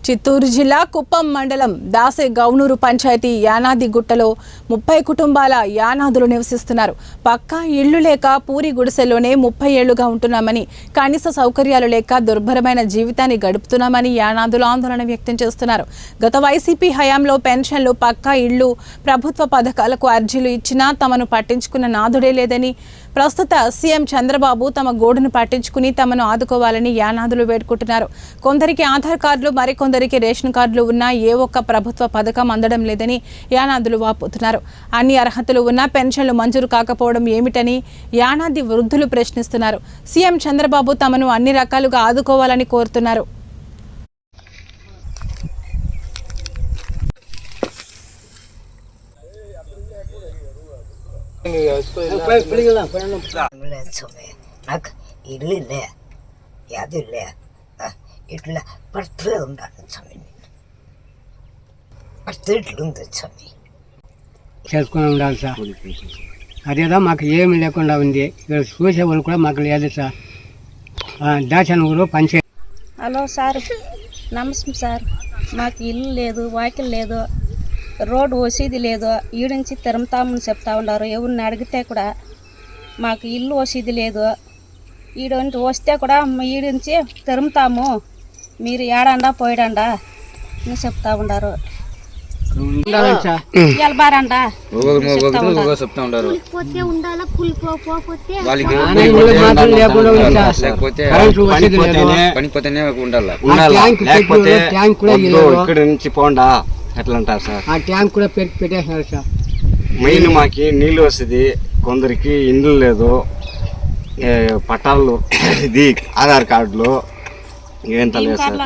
చిత్తూరు జిల్లా కుప్పం మండలం దాసే గౌనూరు పంచాయతీ యానాది గుట్టలో 30 కుటుంబాల యానాదులు నివసిస్తున్నారు. పక్కా ఇళ్లు లేక పూరి గుడిసెలోనే 30 ఏళ్లుగా ఉంటున్నామని, కనీస సౌకర్యాలు లేక దుర్భరమైన జీవితాన్ని గడుపుతున్నామని యానాదులు ఆందోళన వ్యక్తం చేస్తున్నారు. గత వైసీపీ హయాంలో పెన్షన్లు, పక్కా ఇళ్లు, ప్రభుత్వ పథకాలకు అర్జీలు ఇచ్చినా తమను పట్టించుకున్న నాదుడే లేదని, ప్రస్తుత సీఎం చంద్రబాబు తమ గోడును పట్టించుకుని తమను ఆదుకోవాలని యానాదులు వేడుకుంటున్నారు. కొందరికి ఆధార్ కార్డులు, మరికొందరికి రేషన్ కార్డులు ఉన్నా ఏ ఒక్క ప్రభుత్వ పథకం అందడం లేదని యానాదులు వాపోతున్నారు. అన్ని అర్హతలు ఉన్నా పెన్షన్లు మంజూరు కాకపోవడం ఏమిటని యానాది వృద్ధులు ప్రశ్నిస్తున్నారు. సీఎం చంద్రబాబు తమను అన్ని రకాలుగా ఆదుకోవాలని కోరుతున్నారు. నాకు ఇల్లు లే, అది లే, ఇట్లా పడుతూనే ఉండాలి స్వామి. పడుతూ ఇట్లుంది స్వామి. చేసుకుని ఉండాలి సార్. అదేదో మాకు ఏమి లేకుండా ఉంది. ఇక్కడ చూసే వాళ్ళు కూడా మాకు లేదు సార్. దాచనూరు పంచాయతీ. హలో సార్, నమస్తే సార్. మాకు ఇల్లు లేదు, వాకిల్ లేదు, రోడ్డు వసీది లేదు. ఈడ నుంచి తిరుమతామని చెప్తా ఉన్నారు. ఎవరిని అడిగితే కూడా మాకు ఇల్లు వసీది లేదు, ఈడ వస్తే కూడా ఈడ నుంచి తిరుమతాము, మీరు ఏడండా పోయడండా అని చెప్తా ఉన్నారు. ఎలబారండా చెప్తా ఉంటారు. ఇక్కడ నుంచి పోండా ఎట్లా అంటారు సార్? ఆ ట్యాంక్ కూడా పెట్టేసినారు సార్. మెయిన్ మాకి నీళ్ళు వస్తుంది, కొందరికి ఇండ్లు లేదు, పట్టాలు ఇది ఆధార్ కార్డులు ఏం లేదు సార్.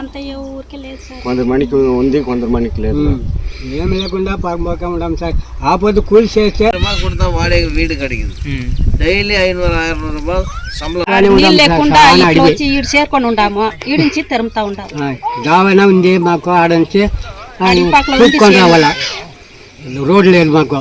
కొందరికి ఉంది, కొందరికి లేదు. ఏమి లేకుండా పక్క ఉంటాం సార్. ఆ పొద్దు కూలి చేస్తే వాడే వీడు కడిగింది డైలీ 500-600 రూపాయలు సంబలం లేకుండా చేరుకొని ఉండాము. ఈడ నుంచి తిరుమతా ఉండాలి. దావైనా ఉంది మాకు, ఆడ నుంచి చూసుకొని రావాలా. రోడ్డు లేదు మాకు.